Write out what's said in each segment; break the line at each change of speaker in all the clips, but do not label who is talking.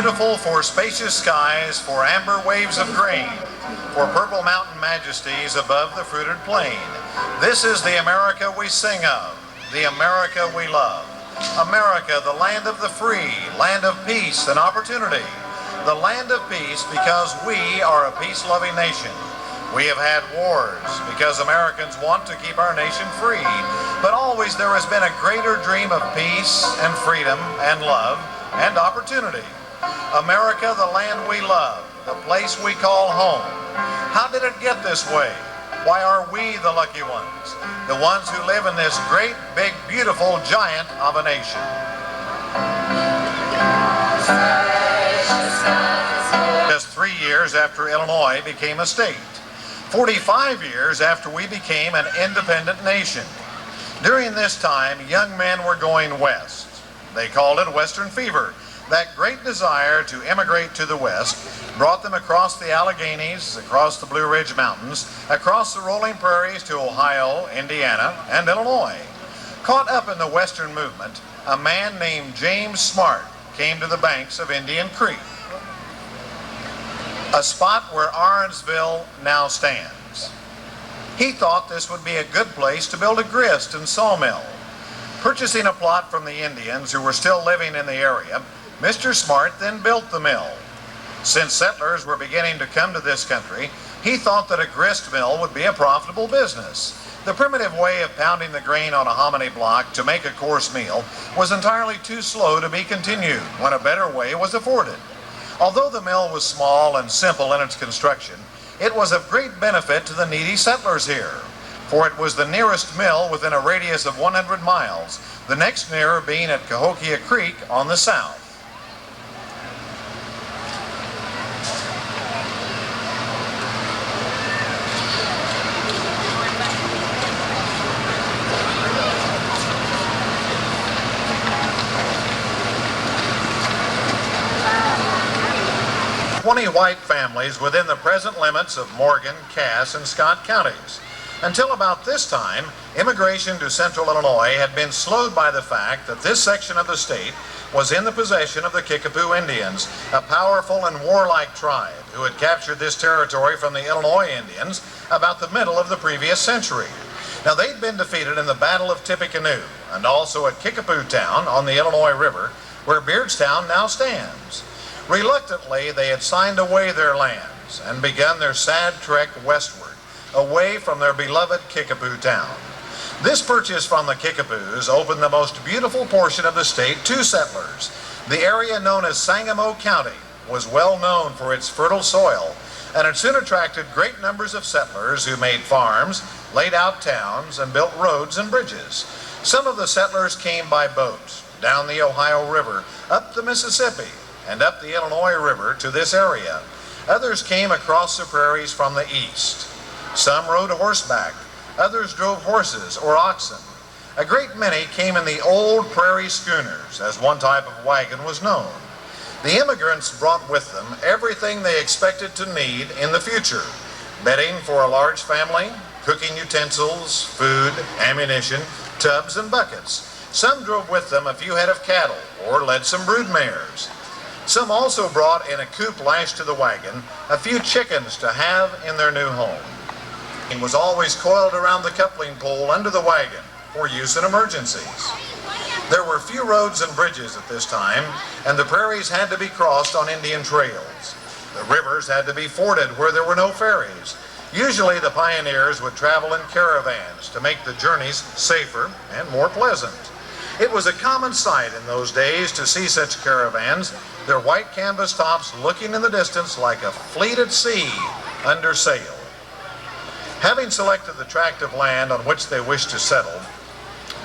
beautiful, for spacious skies, for amber waves of grain, for purple mountain majesties above the fruited plain. This is the America we sing of, the America we love. America, the land of the free, land of peace and opportunity. The land of peace because we are a peace-loving nation. We have had wars because Americans want to keep our nation free, but always there has been a greater dream of peace and freedom and love and opportunity. America, the land we love, the place we call home. How did it get this way? Why are we the lucky ones? The ones who live in this great, big, beautiful giant of a nation. Just 3 years after Illinois became a state. 45 years after we became an independent nation. During this time, young men were going west. They called it Western fever. That great desire to immigrate to the West brought them across the Alleghenies, across the Blue Ridge Mountains, across the rolling prairies to Ohio, Indiana, and Illinois. Caught up in the Western movement, a man named James Smart came to the banks of Indian Creek, a spot where Arendtsville now stands. He thought this would be a good place to build a grist and sawmill. Purchasing a plot from the Indians who were still living in the area, Mr. Smart then built the mill. Since settlers were beginning to come to this country, he thought that a grist mill would be a profitable business. The primitive way of pounding the grain on a hominy block to make a coarse meal was entirely too slow to be continued when a better way was afforded. Although the mill was small and simple in its construction, it was of great benefit to the needy settlers here, for it was the nearest mill within a radius of 100 miles, the next nearer being at Cahokia Creek on the south. White families within the present limits of Morgan, Cass, and Scott counties. Until about this time, immigration to central Illinois had been slowed by the fact that this section of the state was in the possession of the Kickapoo Indians, a powerful and warlike tribe who had captured this territory from the Illinois Indians about the middle of the previous century. Now, they'd been defeated in the Battle of Tippecanoe and also at Kickapoo Town on the Illinois River, where Beardstown now stands. Reluctantly, they had signed away their lands and begun their sad trek westward, away from their beloved Kickapoo Town. This purchase from the Kickapoos opened the most beautiful portion of the state to settlers. The area known as Sangamo County was well known for its fertile soil, and it soon attracted great numbers of settlers who made farms, laid out towns, and built roads and bridges. Some of the settlers came by boat, down the Ohio River, up the Mississippi, and up the Illinois River to this area. Others came across the prairies from the east. Some rode horseback, others drove horses or oxen. A great many came in the old prairie schooners, as one type of wagon was known. The immigrants brought with them everything they expected to need in the future: bedding for a large family, cooking utensils, food, ammunition, tubs, and buckets. Some drove with them a few head of cattle or led some brood mares. Some also brought in a coop lashed to the wagon a few chickens to have in their new home. It was always coiled around the coupling pole under the wagon for use in emergencies. There were few roads and bridges at this time, and the prairies had to be crossed on Indian trails. The rivers had to be forded where there were no ferries. Usually the pioneers would travel in caravans to make the journeys safer and more pleasant. It was a common sight in those days to see such caravans, their white canvas tops looking in the distance like a fleet at sea under sail. Having selected the tract of land on which they wished to settle,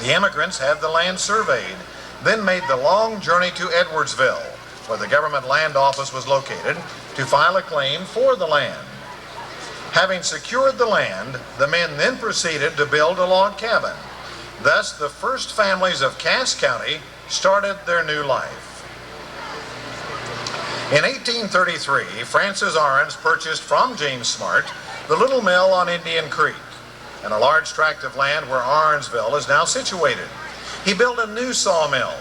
the immigrants had the land surveyed, then made the long journey to Edwardsville, where the government land office was located, to file a claim for the land. Having secured the land, the men then proceeded to build a log cabin. Thus, the first families of Cass County started their new life. In 1833, Francis Arends purchased from James Smart the little mill on Indian Creek, and a large tract of land where Arendtsville is now situated. He built a new sawmill,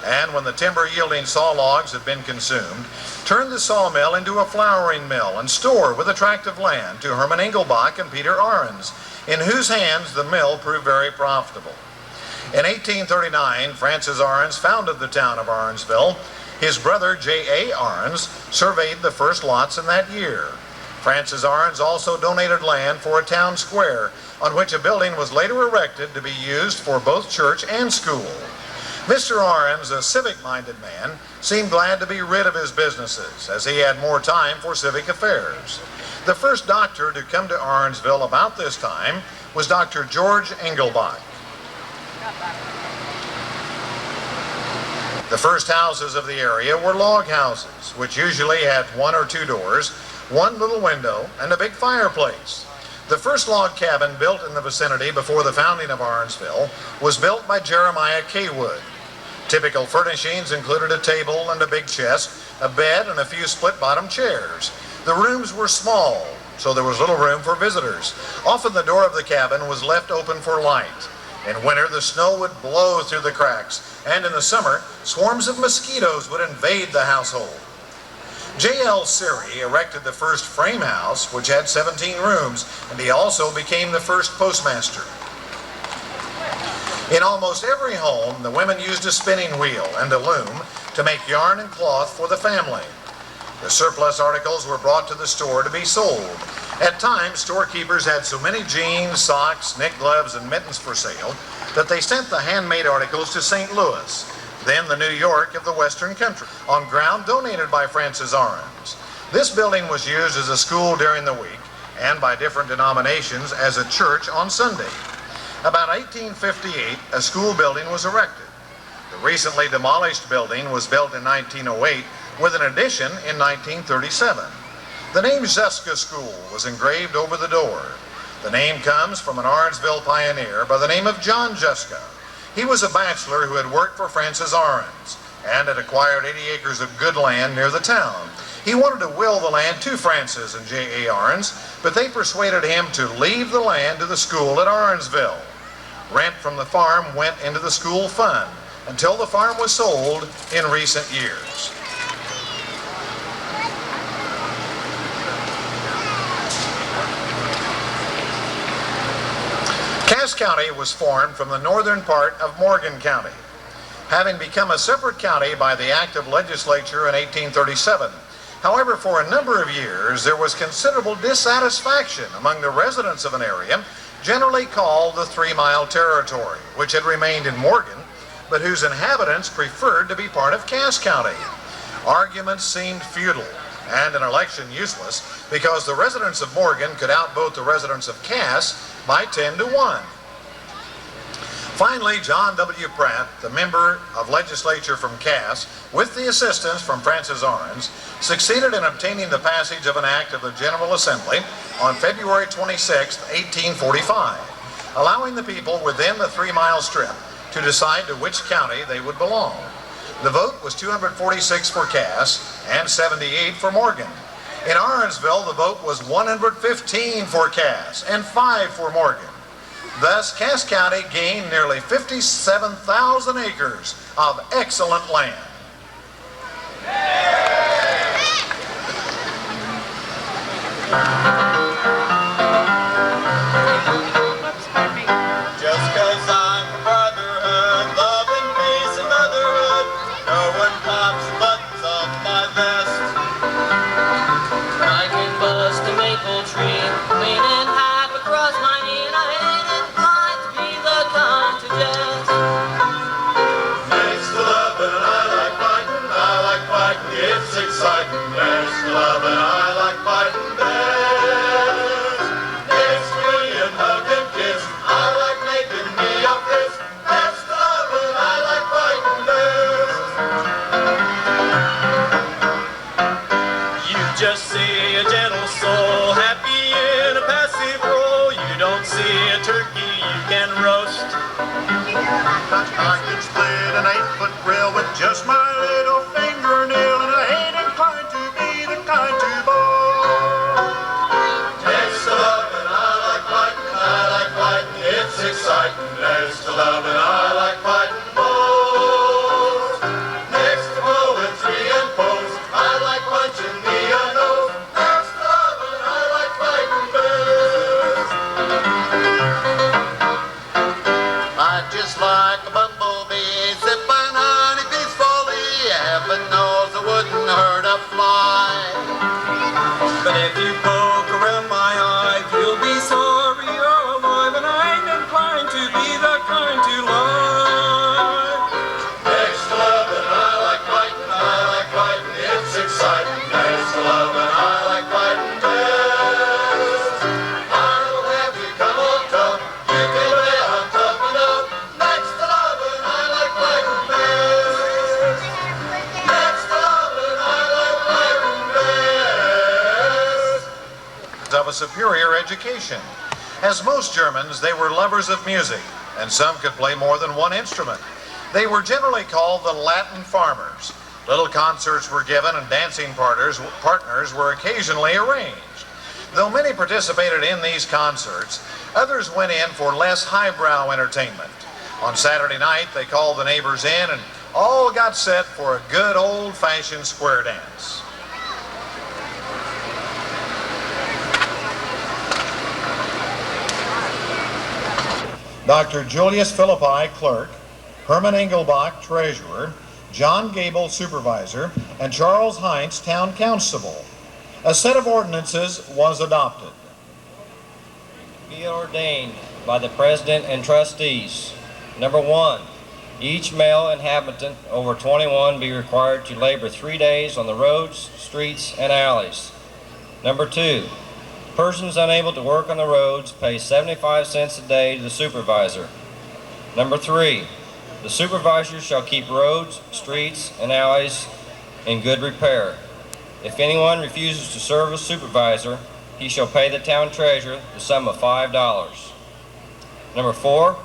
and when the timber-yielding saw logs had been consumed, turned the sawmill into a flouring mill and store with a tract of land to Herman Engelbach and Peter Ahrens, in whose hands the mill proved very profitable. In 1839, Francis Ahrens founded the town of Ahrensville. His brother, J.A. Ahrens, surveyed the first lots in that year. Francis Ahrens also donated land for a town square, on which a building was later erected to be used for both church and school. Mr. Ahrens, a civic-minded man, seemed glad to be rid of his businesses, as he had more time for civic affairs. The first doctor to come to Ahrensville about this time was Dr. George Engelbach. The first houses of the area were log houses, which usually had one or two doors, one little window, and a big fireplace. The first log cabin built in the vicinity before the founding of Ahrensville was built by Jeremiah Kaywood. Typical furnishings included a table and a big chest, a bed, and a few split-bottom chairs. The rooms were small, so there was little room for visitors. Often the door of the cabin was left open for light. In winter, the snow would blow through the cracks, and in the summer, swarms of mosquitoes would invade the household. J.L. Siri erected the first frame house, which had 17 rooms, and he also became the first postmaster. In almost every home, the women used a spinning wheel and a loom to make yarn and cloth for the family. The surplus articles were brought to the store to be sold. At times, storekeepers had so many jeans, socks, knit gloves, and mittens for sale that they sent the handmade articles to St. Louis, then the New York of the Western country, on ground donated by Francis Ahrens. This building was used as a school during the week and by different denominations as a church on Sunday. About 1858, a school building was erected. The recently demolished building was built in 1908 with an addition in 1937. The name Zeska School was engraved over the door. The name comes from an Ahrensville pioneer by the name of John Zeska. He was a bachelor who had worked for Francis Ahrens and had acquired 80 acres of good land near the town. He wanted to will the land to Francis and J.A. Ahrens, but they persuaded him to leave the land to the school at Ahrensville. Rent from the farm went into the school fund until the farm was sold in recent years. Cass County was formed from the northern part of Morgan County, having become a separate county by the act of legislature in 1837. However, for a number of years, there was considerable dissatisfaction among the residents of an area generally called the 3-Mile Territory, which had remained in Morgan, but whose inhabitants preferred to be part of Cass County. Arguments seemed futile and an election useless because the residents of Morgan could outvote the residents of Cass by 10-1. Finally, John W. Pratt, the member of legislature from Cass, with the assistance from Francis Ahrens, succeeded in obtaining the passage of an act of the General Assembly on February 26, 1845, allowing the people within the 3-mile strip to decide to which county they would belong. The vote was 246 for Cass and 78 for Morgan. In Ahrensville, the vote was 115 for Cass and 5 for Morgan. Thus, Cass County gained nearly 57,000 acres of excellent land.
Just 'cause I'm for brotherhood, love and peace and motherhood, no one pops the buttons off my vest.
I can bust a maple tree, clean and half across my knee, and I ain't inclined to be the kind to jest.
Next to loving, I like fighting, it's exciting. Next to loving, I like fighting best. Next to being hug and kiss, I like making me a fist. Next to loving, I like fighting best. You just see a gentle soul, happy in a passive role. You don't see a turkey you can roast.
I can split an 8-foot grill with just my little fingernail, and I ain't inclined to be the kind to boast.
Next to loving, I like fighting, it's exciting. Next to loving, I like fighting most. Next to poetry and post, I like
a superior education. As most Germans, they were lovers of music, and some could play more than one instrument. They were generally called the Latin farmers. Little concerts were given and dancing partners were occasionally arranged. Though many participated in these concerts, others went in for less highbrow entertainment. On Saturday night, they called the neighbors in and all got set for a good old-fashioned square dance. Dr. Julius Philippi, clerk, Herman Engelbach, treasurer, John Gable, supervisor, and Charles Heinz, town constable. A set of ordinances was adopted.
Be ordained by the president and trustees. Number 1, each male inhabitant over 21 be required to labor 3 days on the roads, streets, and alleys. Number 2, persons unable to work on the roads pay 75 cents a day to the supervisor. Number 3, the supervisor shall keep roads, streets, and alleys in good repair. If anyone refuses to serve as supervisor, he shall pay the town treasurer the sum of $5. Number 4,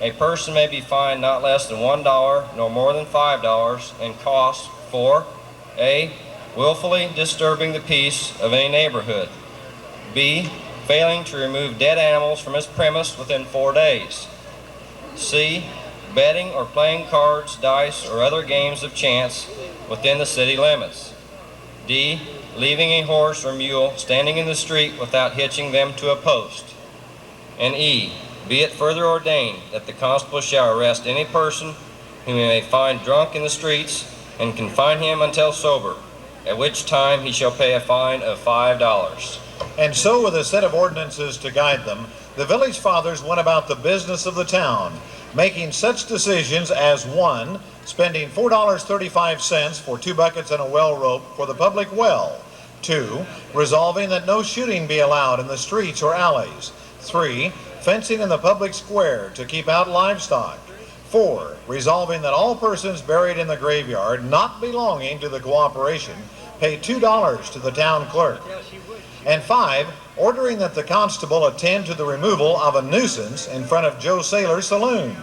a person may be fined not less than $1 nor more than $5 and costs for A, willfully disturbing the peace of any neighborhood, B, failing to remove dead animals from his premise within 4 days, C, betting or playing cards, dice, or other games of chance within the city limits, D, leaving a horse or mule standing in the street without hitching them to a post, and E, be it further ordained that the constable shall arrest any person whom he may find drunk in the streets and confine him until sober, at which time he shall pay a fine of $5.
And so, with a set of ordinances to guide them, the village fathers went about the business of the town, making such decisions as 1, spending $4.35 for 2 buckets and a well rope for the public well, 2, resolving that no shooting be allowed in the streets or alleys, 3, fencing in the public square to keep out livestock, 4, resolving that all persons buried in the graveyard not belonging to the cooperation pay $2 to the town clerk, and 5, ordering that the constable attend to the removal of a nuisance in front of Joe Saylor's saloon.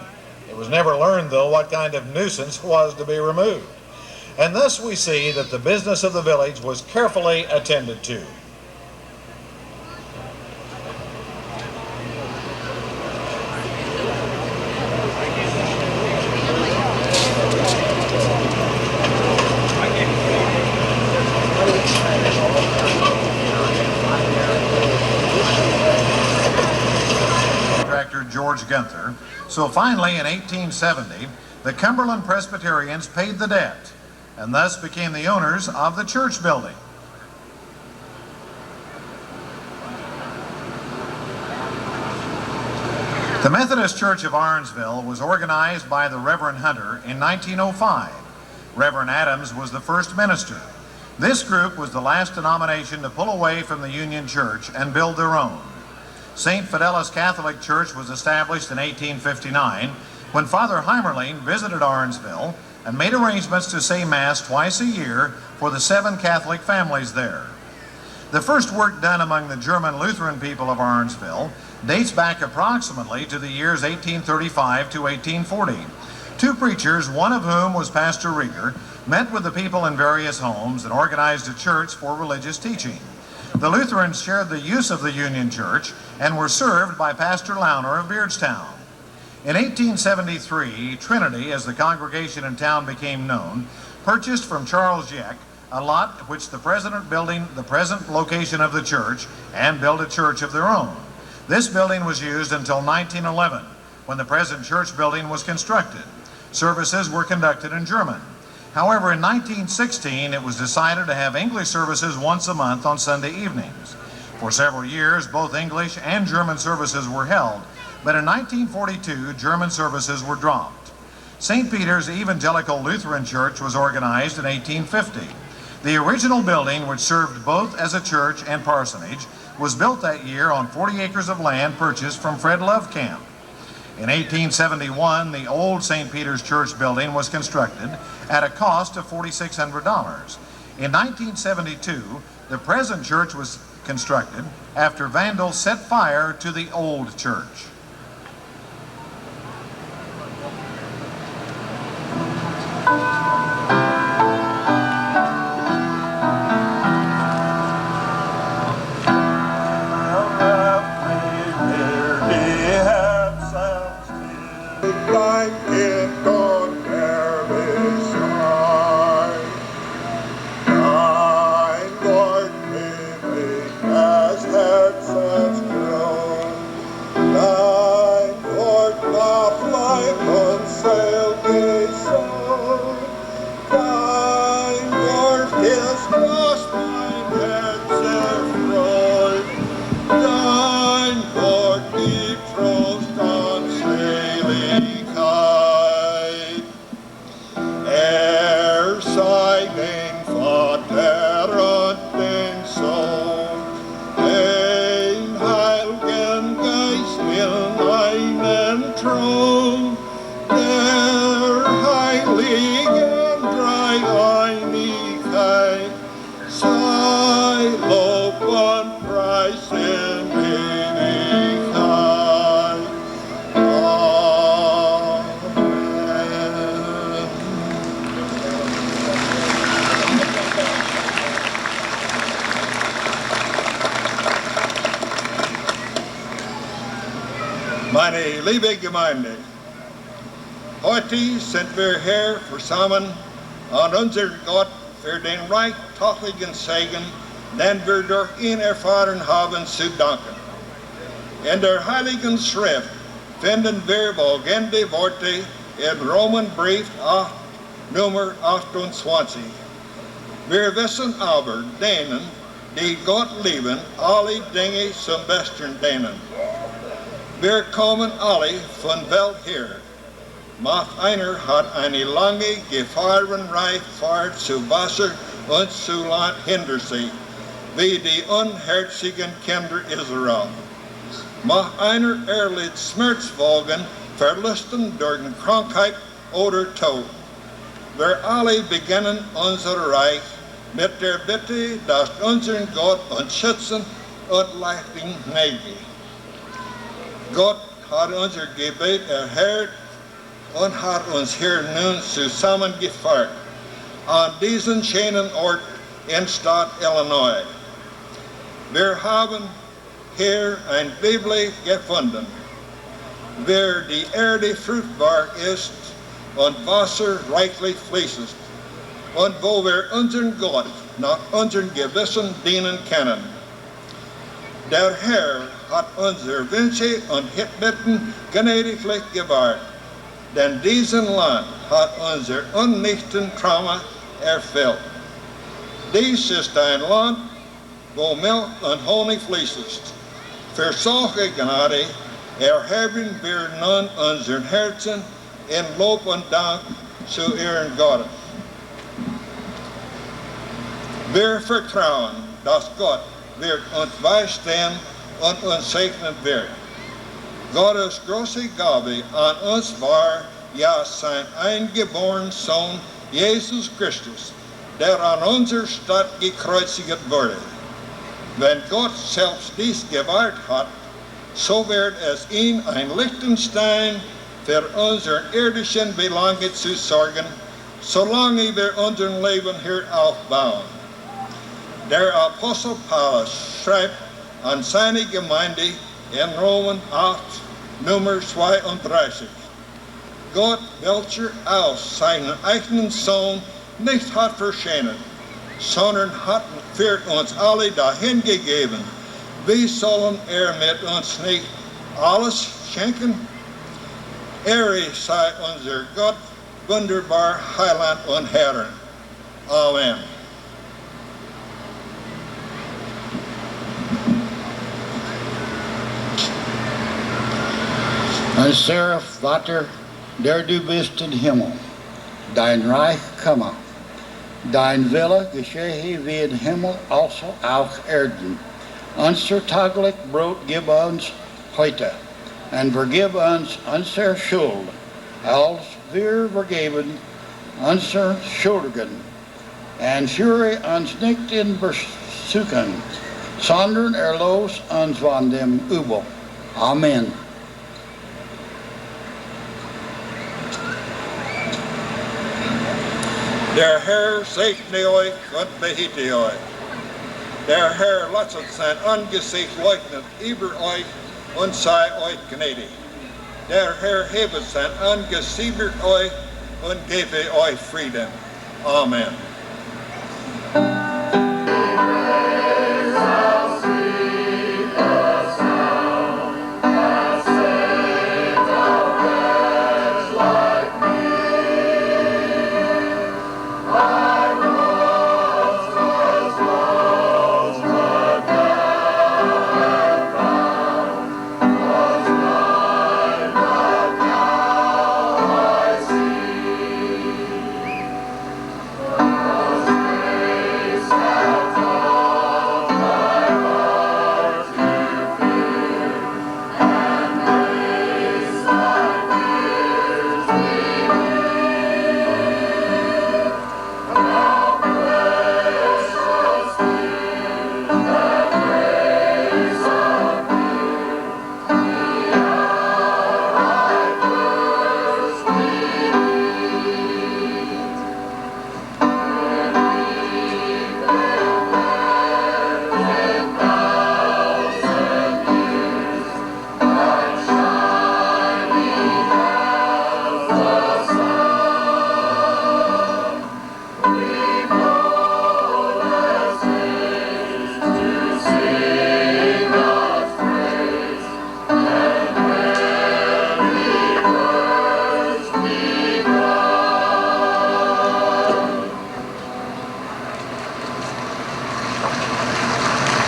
It was never learned, though, what kind of nuisance was to be removed. And thus we see that the business of the village was carefully attended to. George Gunther. So finally, in 1870, the Cumberland Presbyterians paid the debt and thus became the owners of the church building. The Methodist Church of Arnsville was organized by the Reverend Hunter in 1905. Reverend Adams was the first minister. This group was the last denomination to pull away from the Union Church and build their own. St. Fidelis Catholic Church was established in 1859 when Father Heimerling visited Arnsville and made arrangements to say Mass twice a year for the 7 Catholic families there. The first work done among the German Lutheran people of Arnsville dates back approximately to the years 1835 to 1840. 2 preachers, one of whom was Pastor Rieger, met with the people in various homes and organized a church for religious teaching. The Lutherans shared the use of the Union Church and were served by Pastor Launer of Beardstown. In 1873, Trinity, as the congregation in town became known, purchased from Charles Jeck a lot which the present building the present location of the church and built a church of their own. This building was used until 1911, when the present church building was constructed. Services were conducted in German. However, in 1916, it was decided to have English services once a month on Sunday evenings. For several years, both English and German services were held, but in 1942, German services were dropped. St. Peter's Evangelical Lutheran Church was organized in 1850. The original building, which served both as a church and parsonage, was built that year on 40 acres of land purchased from Fred Lovekamp. In 1871, the old St. Peter's Church building was constructed at a cost of $4,600. In 1972, the present church was reconstructed after vandals set fire to the old church.
Meine liebe Gemeinde, heute sind wir hier zusammen an unser Gott für den reichtüchtigen Segen, den wir durch ihn erfahren haben, zu danken. In der Heiligen Schrift finden wir folgende Worte im Romanbrief 8, Nummer 28. Wir wissen aber, denen, die Gott lieben, alle Dinge zum Besten dienen. Wir kommen alle von Welt her. Manch einer hat eine lange, gefahrenreiche Fahrt zu Wasser und zu Land hinter sich, wie die unherzigen Kinder Israel. Manch einer erlitt Schmerzfolgen, Verlusten durch Krankheit oder Tod. Wir alle beginnen unser Reich mit der Bitte, dass unseren Gott uns schützen und leiten möge. Gott hat unser Gebet erhört und hat uns hier nun zusammengeführt an diesen schönen Ort in Stadt Illinois. Wir haben hier eine Bibel gefunden, wo die Erde fruchtbar ist und Wasser reichlich fließt und wo wir unseren Gott nach unserem Gewissen dienen können. Der Herr hat unsere Wünsche und Bitten gnädiglich gewahrt, denn diesen Land hat unser unnichten Trauma erfüllt. Dies ist ein Land, wo Milch und Honig fließt. Für solche Gnade erheben wir nun unseren Herzen in Lob und Dank zu ihren Gott. Wir vertrauen, dass Gott wird uns beistehen und uns segnen wird. Gottes große Gabe an uns war ja sein eingeborenen Sohn Jesus Christus, der an unserer Stadt gekreuzigt wurde. Wenn Gott selbst dies gewahrt hat, so wird es ihm ein Liechtenstein für unsere irdischen Belange zu sorgen, solange wir unser Leben hier aufbauen. Der Apostel Paulus schreibt an seine Gemeinde in Roman 8, Nummer 32. Gott, welcher aus seinen eigenen Sohn nicht hat verschmäht, sondern hat für uns alle dahin gegeben. Wie sollen mit uns nicht alles schenken? Ehre sei unser Gott, wunderbar Heiland und Herr. Amen.
Unser Vater, der du bist im Himmel, dein Reich komme, dein Wille geschehe wie im Himmel, also auf Erden. Unser täglich Brot gib uns heute, und vergib uns unsere Schuld, als wir vergeben unseren Schuldigen. Und führe uns nicht in Versuchung, sondern los uns von dem Übel. Amen.
Der Herr segne euch und behüte euch. Der Herr lasset sein Angesicht leuchten über euch und sei euch gnädig. Der Herr hebe sein Angesicht über euch und gebe euch Frieden. Amen.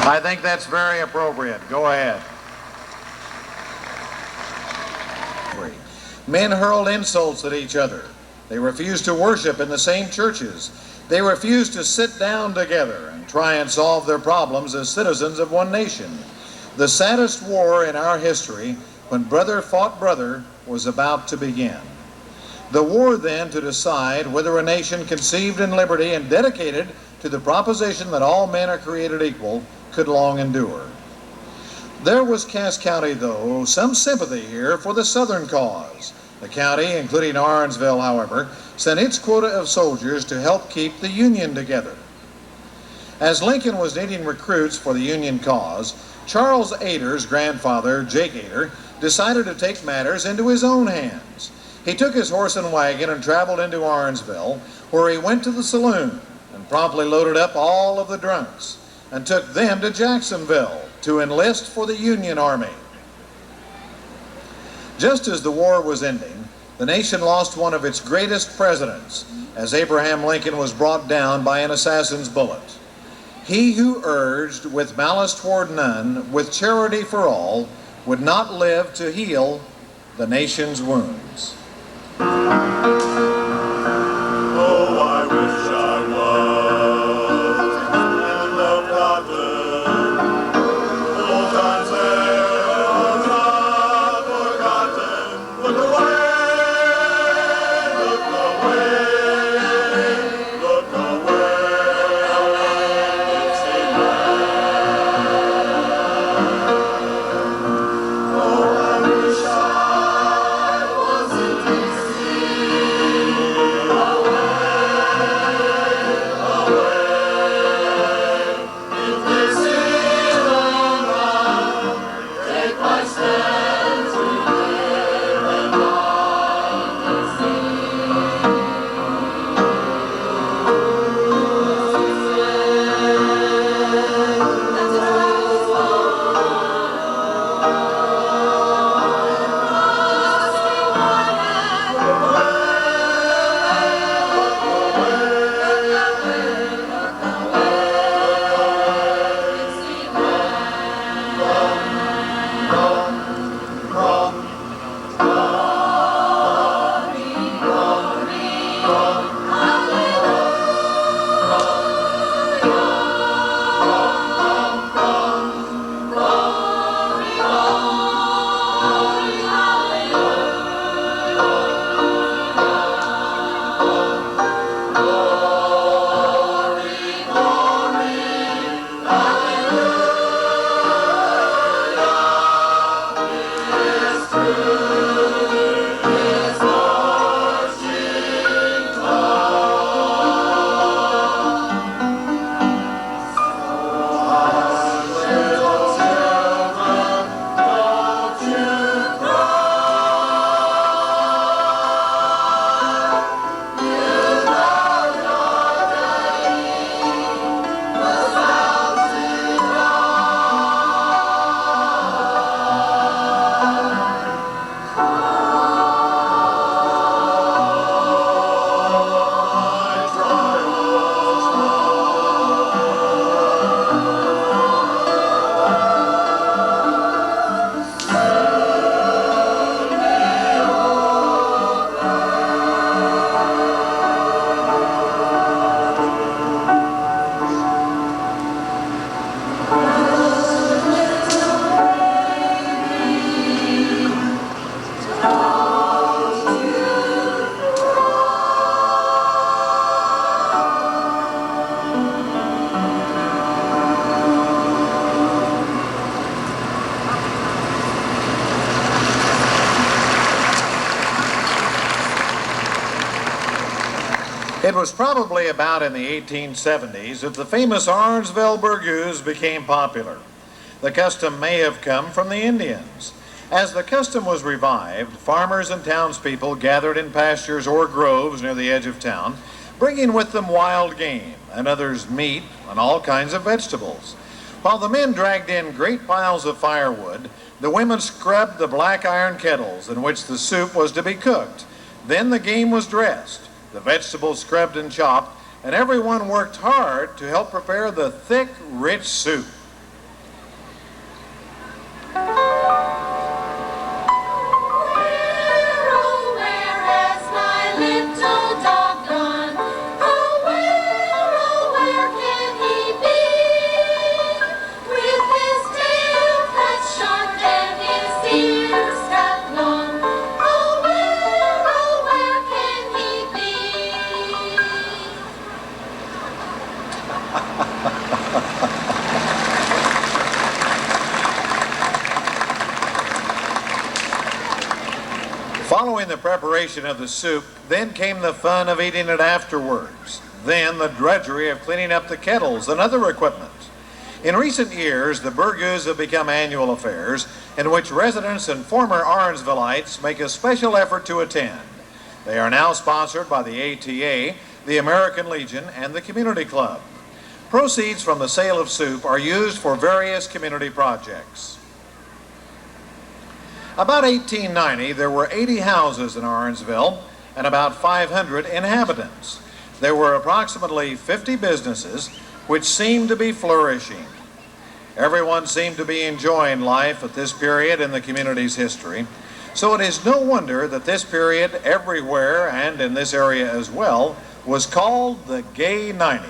I think that's very appropriate. Go ahead. Men hurled insults at each other. They refused to worship in the same churches. They refused to sit down together and try and solve their problems as citizens of one nation. The saddest war in our history, when brother fought brother, was about to begin. The war then to decide whether a nation conceived in liberty and dedicated to the proposition that all men are created equal could long endure. There was Cass County, though, some sympathy here for the Southern cause. The county, including Arnsville, however, sent its quota of soldiers to help keep the Union together. As Lincoln was needing recruits for the Union cause, Charles Ader's grandfather, Jake Ader, decided to take matters into his own hands. He took his horse and wagon and traveled into Arnsville, where he went to the saloon and promptly loaded up all of the drunks and took them to Jacksonville to enlist for the Union Army. Just as the war was ending, the nation lost one of its greatest presidents as Abraham Lincoln was brought down by an assassin's bullet. He who urged with malice toward none, with charity for all, would not live to heal the nation's wounds.
Oh, I wish I was in the cotton. Old times there are not forgotten. Look away, look away, look away. It's oh, I wish I was in D.C.
It was probably about in the 1870s that the famous Orangeville burgers became popular. The custom may have come from the Indians. As the custom was revived, farmers and townspeople gathered in pastures or groves near the edge of town, bringing with them wild game and others meat and all kinds of vegetables. While the men dragged in great piles of firewood, the women scrubbed the black iron kettles in which the soup was to be cooked. Then the game was dressed, the vegetables scrubbed and chopped, and everyone worked hard to help prepare the thick, rich soup. Following the preparation of the soup, then came the fun of eating it afterwards. Then the drudgery of cleaning up the kettles and other equipment. In recent years, the burgers have become annual affairs in which residents and former Orangevillites make a special effort to attend. They are now sponsored by the ATA, the American Legion, and the Community Club. Proceeds from the sale of soup are used for various community projects. About 1890, there were 80 houses in Orangeville and about 500 inhabitants. There were approximately 50 businesses which seemed to be flourishing. Everyone seemed to be enjoying life at this period in the community's history, so it is no wonder that this period everywhere and in this area as well was called the Gay 90s.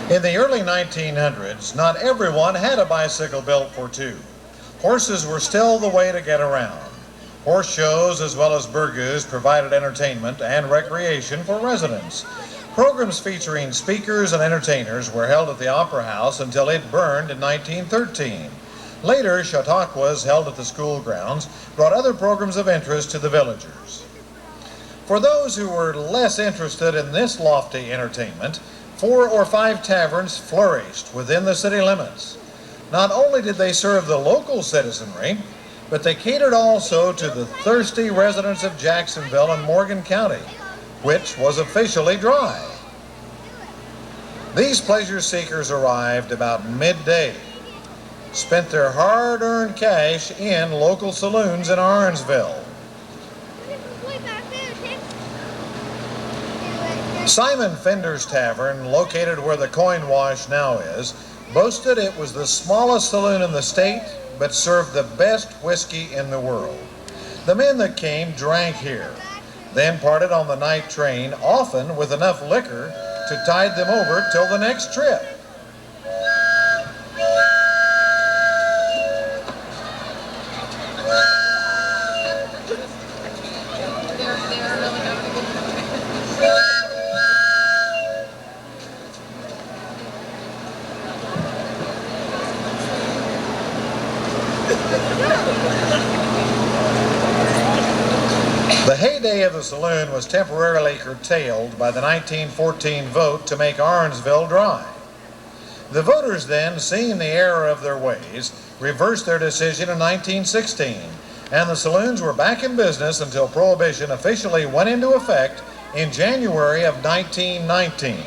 In the early 1900s, not everyone had a bicycle built for two. Horses were still the way to get around. Horse shows as well as burgers provided entertainment and recreation for residents. Programs featuring speakers and entertainers were held at the Opera House until it burned in 1913. Later, Chautauquas held at the school grounds brought other programs of interest to the villagers. For those who were less interested in this lofty entertainment, 4 or 5 taverns flourished within the city limits. Not only did they serve the local citizenry, but they catered also to the thirsty residents of Jacksonville and Morgan County, which was officially dry. These pleasure seekers arrived about midday, spent their hard-earned cash in local saloons in Ironsville. Simon Fender's Tavern, located where the Coin Wash now is, boasted it was the smallest saloon in the state, but served the best whiskey in the world. The men that came drank here, then parted on the night train, often with enough liquor to tide them over till the next trip. The heyday of the saloon was temporarily curtailed by the 1914 vote to make Ironsville dry. The voters then, seeing the error of their ways, reversed their decision in 1916, and the saloons were back in business until Prohibition officially went into effect in January of 1919.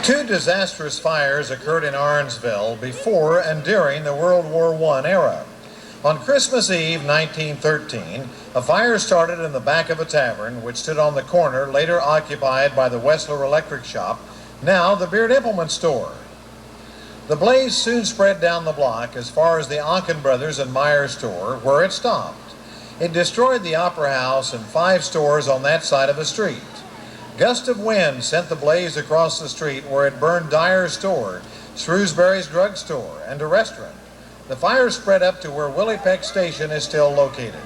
Two disastrous fires occurred in Ironsville before and during the World War I era. On Christmas Eve 1913, a fire started in the back of a tavern which stood on the corner later occupied by the Wessler Electric Shop, now the Beard Implement Store. The blaze soon spread down the block as far as the Onken Brothers and Meyer store, where it stopped. It destroyed the Opera House and 5 stores on that side of the street. Gust of wind sent the blaze across the street where it burned Dyer's store, Shrewsbury's drugstore, and a restaurant. The fire spread up to where Willie Peck Station is still located.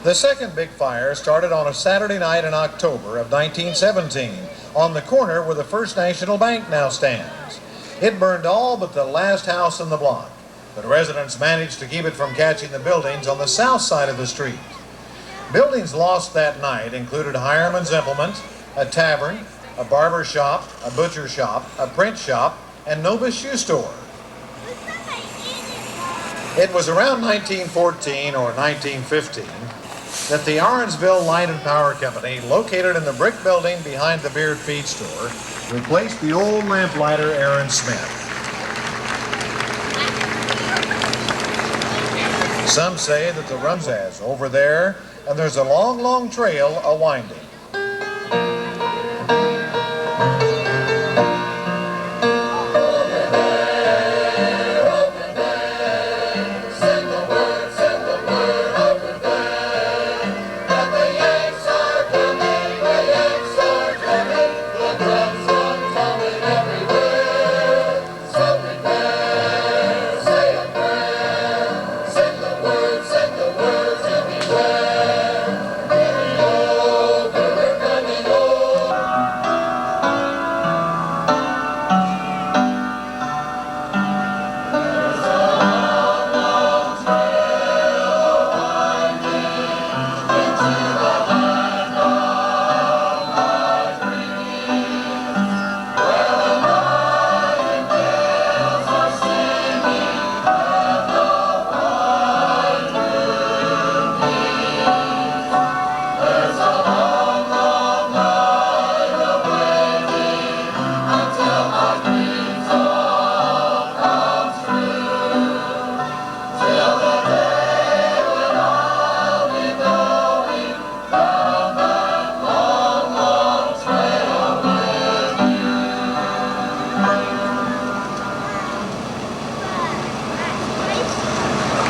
The second big fire started on a Saturday night in October of 1917 on the corner where the First National Bank now stands. It burned all but the last house in the block, but residents managed to keep it from catching the buildings on the south side of the street. Buildings lost that night included Hireman's Implement, a tavern, a barber shop, a butcher shop, a print shop, and Nova's shoe store. It was around 1914 or 1915 that the Ironsville Light and Power Company, located in the brick building behind the Beard Feed Store, replaced the old lamplighter Aaron Smith. Some say that the Ramses over there, and there's a long, long trail a-winding.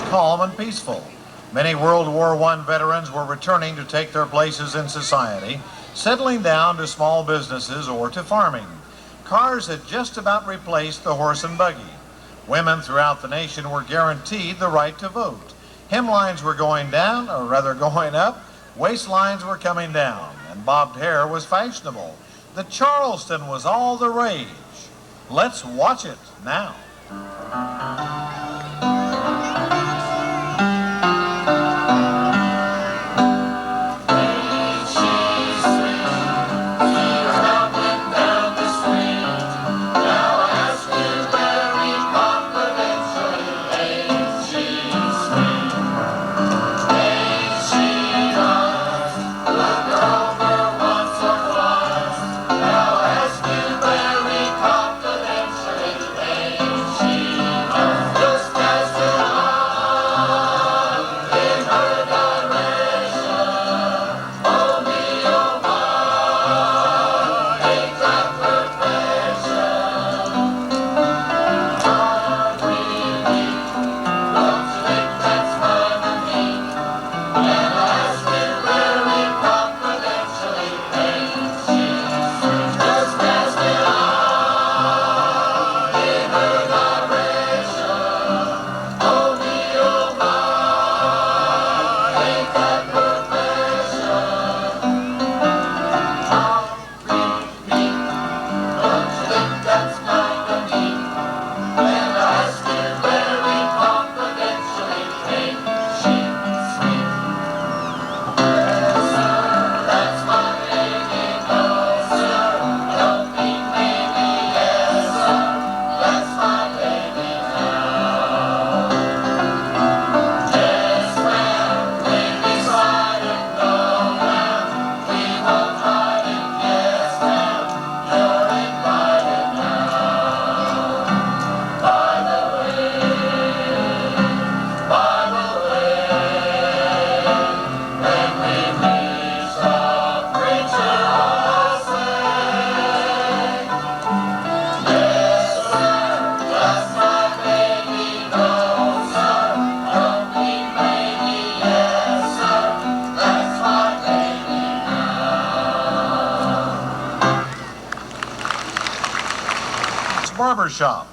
Calm and peaceful. Many World War I veterans were returning to take their places in society, settling down to small businesses or to farming. Cars had just about replaced the horse and buggy. Women throughout the nation were guaranteed the right to vote. Hemlines were going down, or rather going up. Waistlines were coming down, and bobbed hair was fashionable. The Charleston was all the rage. Let's watch it now. Barber shop.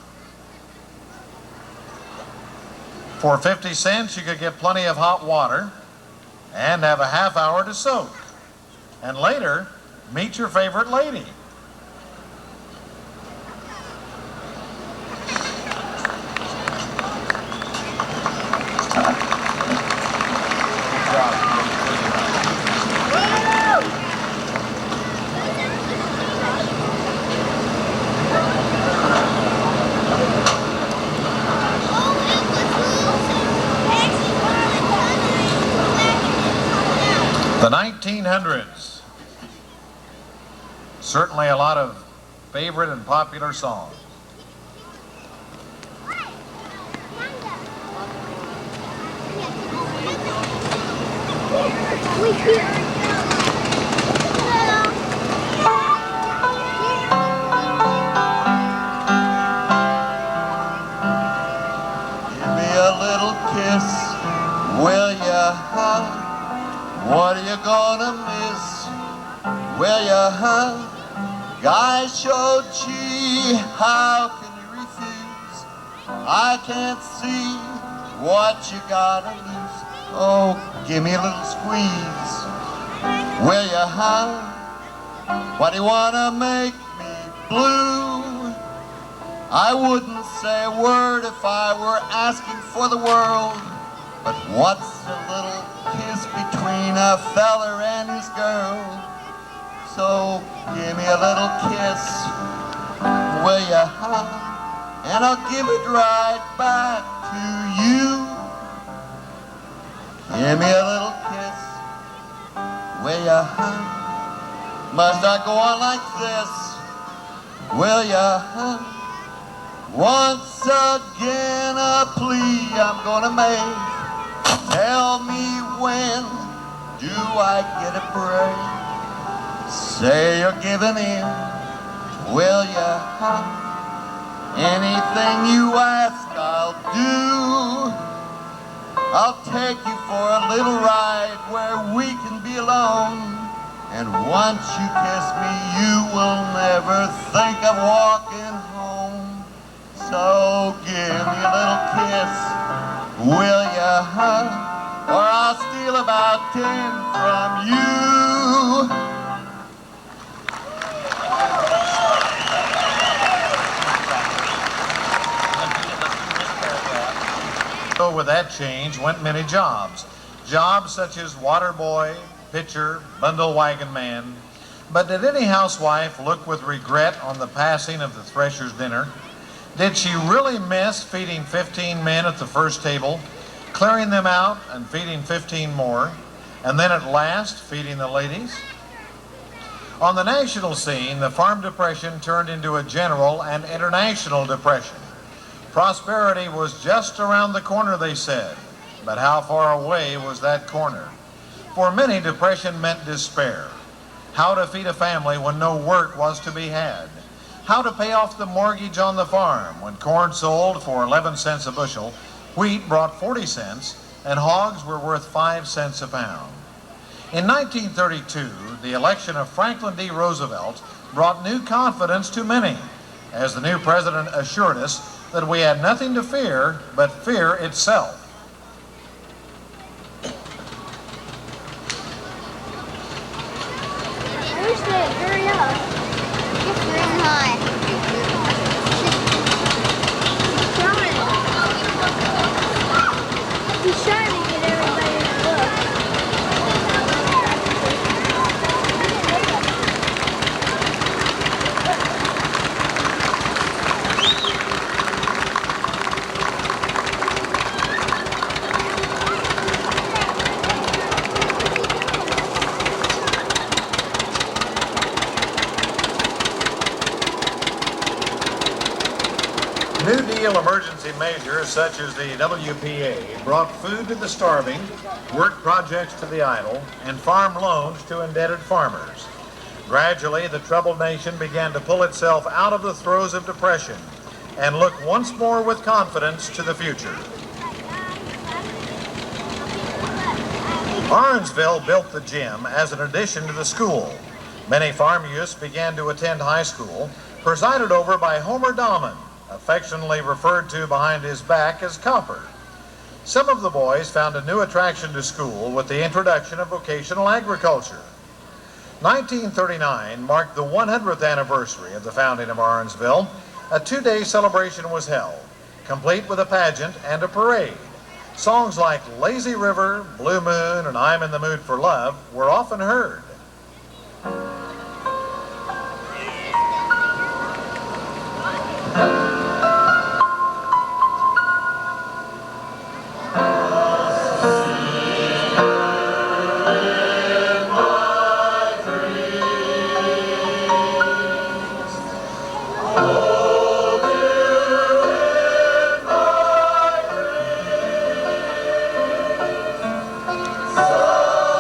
For 50 cents, you could get plenty of hot water and have a half hour to soak. And later, meet your favorite lady. The 1900s. Certainly a lot of favorite and popular songs.
Give me a little kiss, will ya, huh? What are you gonna miss, will ya, huh? Guys showed gee, how can you refuse? I can't see what you gotta lose. Oh, give me a little squeeze, will ya, huh? Why do you wanna make me blue? I wouldn't say a word if I were asking for the world, but what's a little kiss between a feller and his girl? So give me a little kiss, will ya, huh? And I'll give it right back to you. Give me a little kiss, will ya, huh? Must I go on like this, will ya, huh? Once again a plea I'm gonna make. Tell me when do I get a break? Say you're giving in, will ya, huh? Anything you ask I'll do. I'll take you for a little ride where we can be alone. And once you kiss me you will never think of walking home. So give me a little kiss, will ya, huh? Or I'll steal about 10 from you.
So with that change went many jobs. Jobs such as water boy, pitcher, bundle wagon man. But did any housewife look with regret on the passing of the thresher's dinner? Did she really miss feeding 15 men at the first table, clearing them out and feeding 15 more, and then at last feeding the ladies? On the national scene, the farm depression turned into a general and international depression. Prosperity was just around the corner, they said, but how far away was that corner? For many, depression meant despair. How to feed a family when no work was to be had. How to pay off the mortgage on the farm when corn sold for 11 cents a bushel, wheat brought 40 cents, and hogs were worth 5 cents a pound. In 1932, the election of Franklin D. Roosevelt brought new confidence to many, as the new president assured us that we had nothing to fear but fear itself.
Hurry up. It's really hot. He's trying to get everybody to look.
New Deal emergency measures such as the WPA brought food to the starving, work projects to the idle, and farm loans to indebted farmers. Gradually, the troubled nation began to pull itself out of the throes of depression and look once more with confidence to the future. Orangeville built the gym as an addition to the school. Many farm youths began to attend high school, presided over by Homer Dahman, affectionately referred to behind his back as Copper. Some of the boys found a new attraction to school with the introduction of vocational agriculture. 1939 marked the 100th anniversary of the founding of Orangeville. A two-day celebration was held, complete with a pageant and a parade. Songs like Lazy River, Blue Moon, and I'm in the Mood for Love were often heard.
So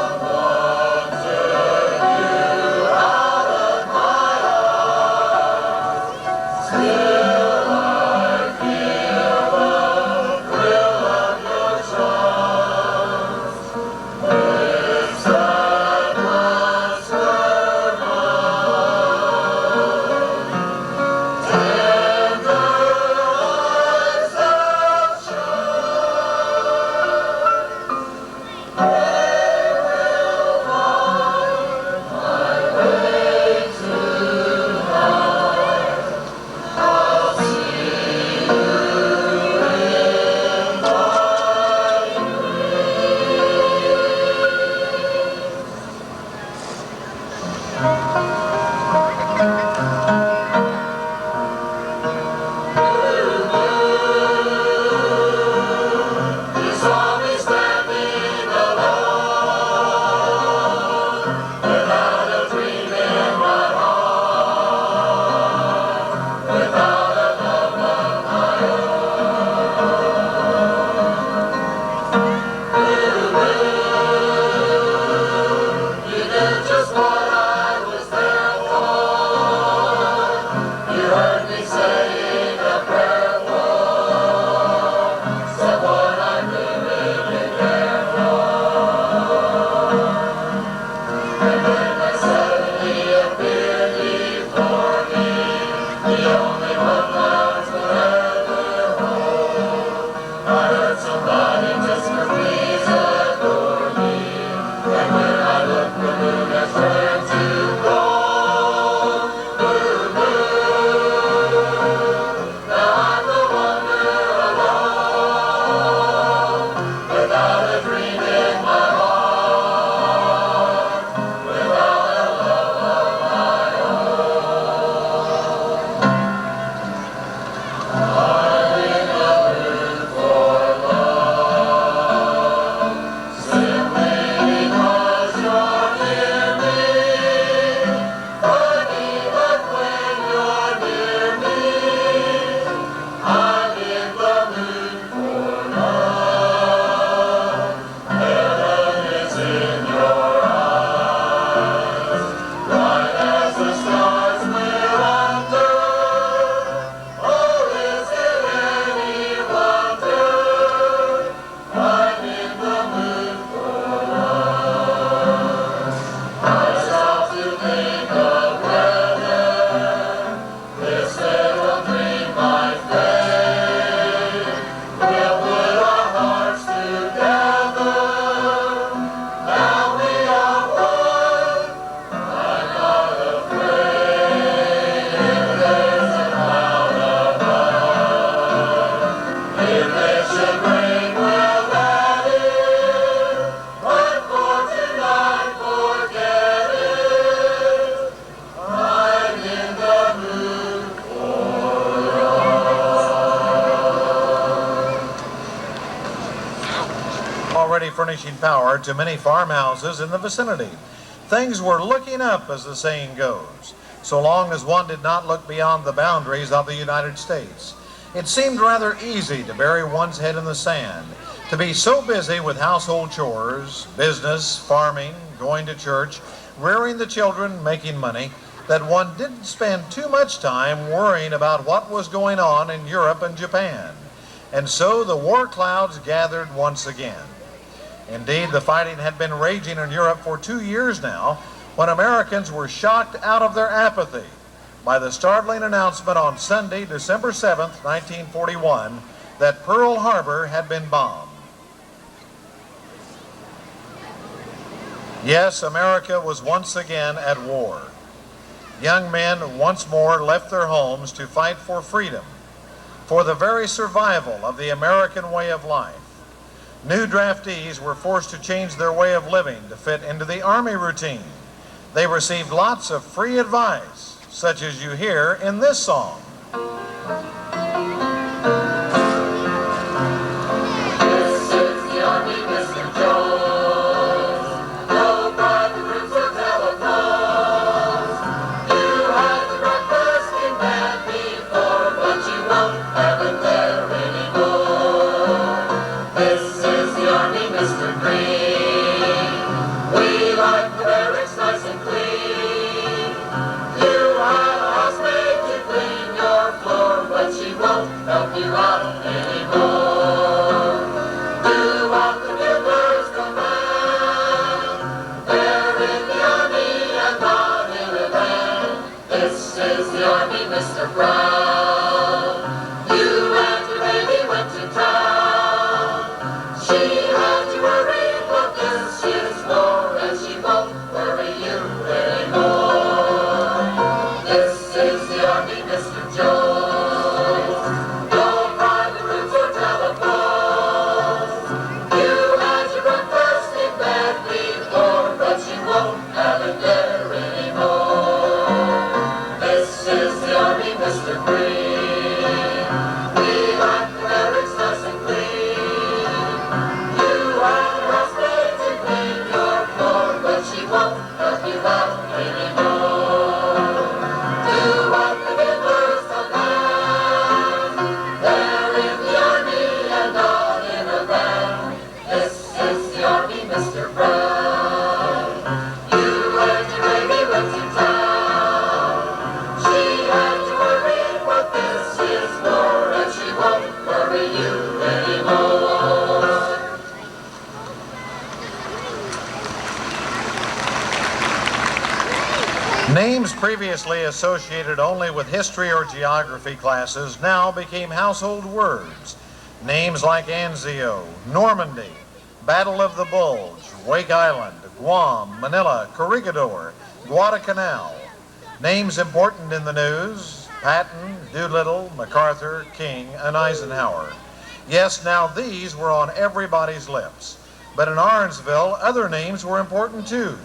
already furnishing power to many farmhouses in the vicinity. Things were looking up, as the saying goes, so long as one did not look beyond the boundaries of the United States. It seemed rather easy to bury one's head in the sand, to be so busy with household chores, business, farming, going to church, rearing the children, making money, that one didn't spend too much time worrying about what was going on in Europe and Japan. And so the war clouds gathered once again. Indeed, the fighting had been raging in Europe for 2 years now, when Americans were shocked out of their apathy by the startling announcement on Sunday, December 7th, 1941, that Pearl Harbor had been bombed. Yes, America was once again at war. Young men once more left their homes to fight for freedom, for the very survival of the American way of life. New draftees were forced to change their way of living to fit into the Army routine. They received lots of free advice, such as you hear in this song.
This is the Army, Mr. Jones. No private rooms or telephones. You had the breakfast in bed before, but you won't have it there anymore. This is the Army, Mr. Green. We like the barracks nice and clean. You had a housemaid to clean your floor, but she won't help you out anymore. Do what the builders command. They're in the Army and not in a band. This is the Army, Mr. Brown. You and your baby went to town. She had to worry what this is for, and she won't worry you anymore. This is the Army, Mr. Jones. No private rooms or telephones. You had your breakfast in bed before, but you won't have it there anymore. This is the Army, Mr. Green. We like the barracks nice and clean. You had a housemaid to clean your floor, but she won't help you out anymore. Do what the builders command. They're in the Army and not in a band. This is the Army, Mr. Brown. You and your baby went to town. She had to worry what this is for, and she won't worry you anymore.
Names previously associated only with history or geography classes now became household words. Names like Anzio, Normandy, Battle of the Bulge, Wake Island, Guam, Manila, Corregidor, Guadalcanal. Names important in the news: Patton, Doolittle, MacArthur, King, and Eisenhower. Yes, now these were on everybody's lips. But in Orangeville, other names were important too.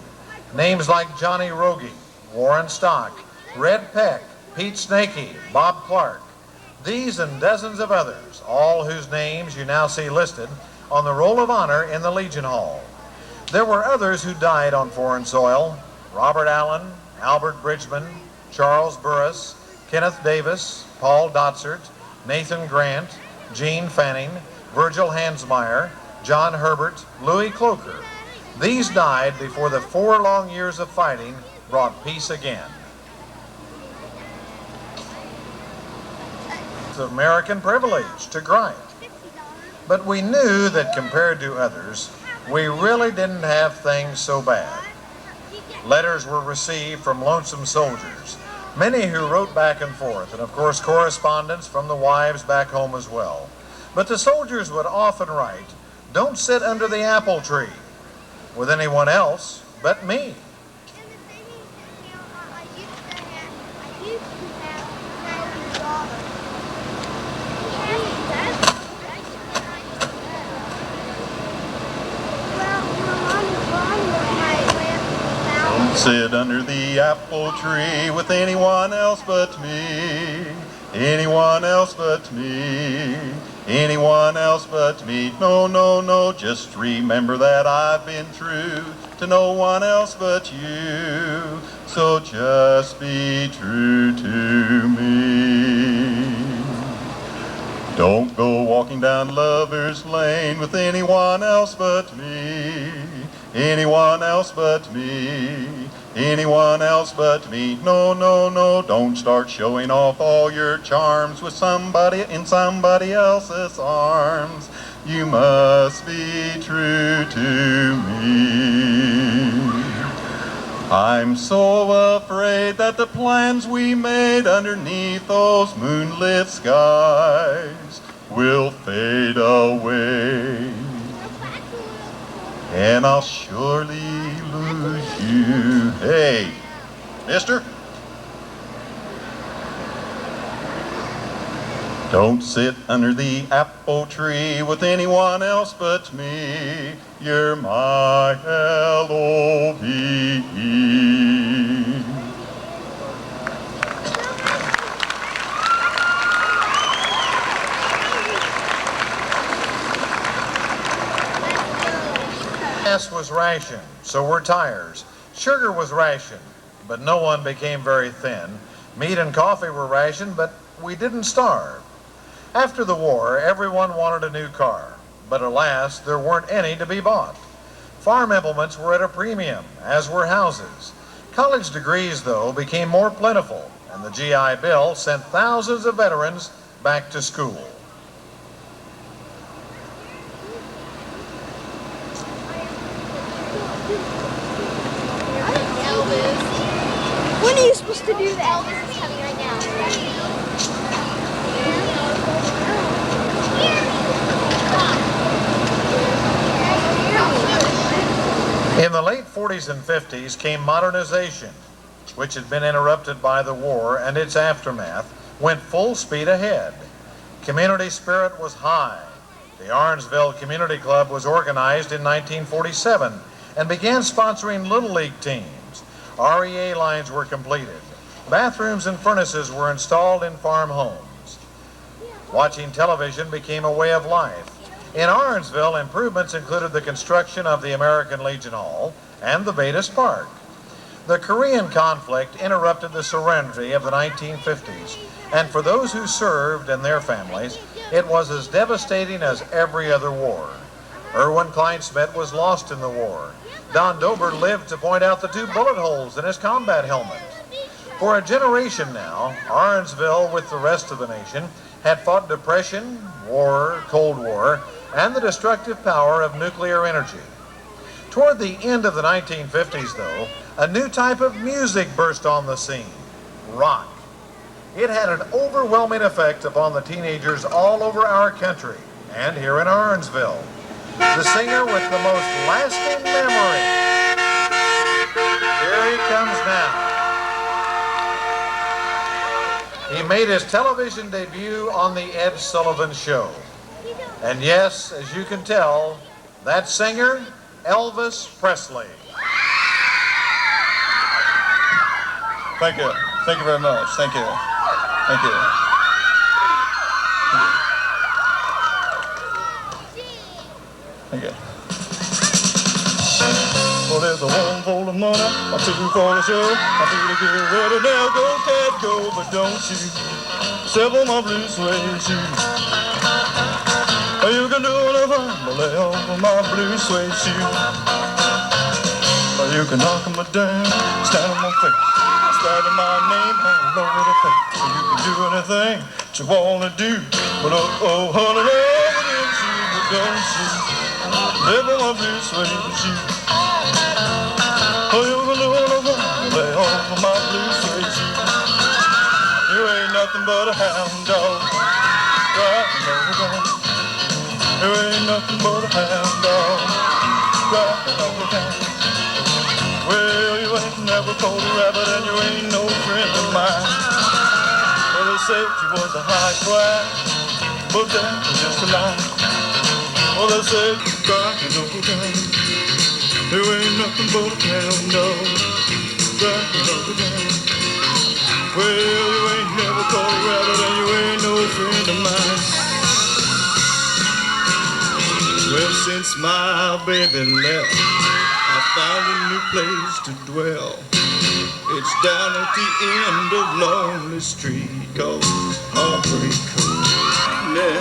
Names like Johnny Rogie, Warren Stock, Red Peck, Pete Snakey, Bob Clark. These and dozens of others, all whose names you now see listed on the Roll of Honor in the Legion Hall. There were others who died on foreign soil: Robert Allen, Albert Bridgman, Charles Burris, Kenneth Davis, Paul Dotsert, Nathan Grant, Gene Fanning, Virgil Hansmeyer, John Herbert, Louis Cloker. These died before the 4 long years of fighting brought peace again. It's American privilege to gripe. But we knew that compared to others, we really didn't have things so bad. Letters were received from lonesome soldiers, many who wrote back and forth, and of course correspondence from the wives back home as well. But the soldiers would often write, "Don't sit under the apple tree with anyone else but me."
Sit under the apple tree with anyone else but me. Anyone else but me. Anyone else but me. No, no, no, just remember that I've been true to no one else but you. So just be true to me. Don't go walking down Lover's Lane with anyone else but me. Anyone else but me. Anyone else but me. No, no, no, don't start showing off all your charms with somebody in somebody else's arms. You must be true to me. I'm so afraid that the plans we made underneath those moonlit skies will fade away. And I'll surely lose you. Hey, mister. Don't sit under the apple tree with anyone else but me. You're my L-O-V-E.
Gas was rationed, so were tires. Sugar was rationed, but no one became very thin. Meat and coffee were rationed, but we didn't starve. After the war, everyone wanted a new car, but alas, there weren't any to be bought. Farm implements were at a premium, as were houses. College degrees, though, became more plentiful, and the GI Bill sent thousands of veterans back to school.
When are you supposed to do that? Elvis is coming right now.
In the late 40s and 50s came modernization, which had been interrupted by the war, and its aftermath went full speed ahead. Community spirit was high. The Orangeville Community Club was organized in 1947 and began sponsoring Little League teams. REA lines were completed. Bathrooms and furnaces were installed in farm homes. Watching television became a way of life. In Orangeville, improvements included the construction of the American Legion Hall and the Vedas Park. The Korean conflict interrupted the serenity of the 1950s, and for those who served and their families, it was as devastating as every other war. Erwin Kleinsmith was lost in the war. Don Dober lived to point out the 2 bullet holes in his combat helmet. For a generation now, Orangeville, with the rest of the nation, had fought depression, war, Cold War, and the destructive power of nuclear energy. Toward the end of the 1950s, though, a new type of music burst on the scene: rock. It had an overwhelming effect upon the teenagers all over our country and here in Orangeville. The singer with the most lasting memory. Here he comes now. He made his television debut on the Ed Sullivan Show. And yes, as you can tell, that singer, Elvis Presley.
Thank you. Thank you very much. Thank you. Thank you. Thank you. Well, there's a one full of money, a 2 for the show. I feel to get ready now, go, cat, go, but don't you step on my blue suede shoes. You can do anything but lay off of my blue suede shoes. Or you can knock 'em down, stand on my face, stand my name all over the place. So you can do anything that you wanna do, but oh, honey, love it is you, but don't you live on my blue suede shoes. Oh, you can do anything but lay off of my blue suede shoes. You ain't nothing but a hound dog, riding over town. You ain't nothing but a hound dog, riding over town. Well, you ain't never caught a rabbit and you ain't no friend of mine. Well, they said you was a high class, but that was just a lie. Well, they said you riding over town. You ain't nothing but a hound dog, riding over town. Well, you ain't never caught a rabbit and you since my baby left, I found a new place to dwell. It's down at the end of Lonely Street called Heartbreak Coast. Yeah,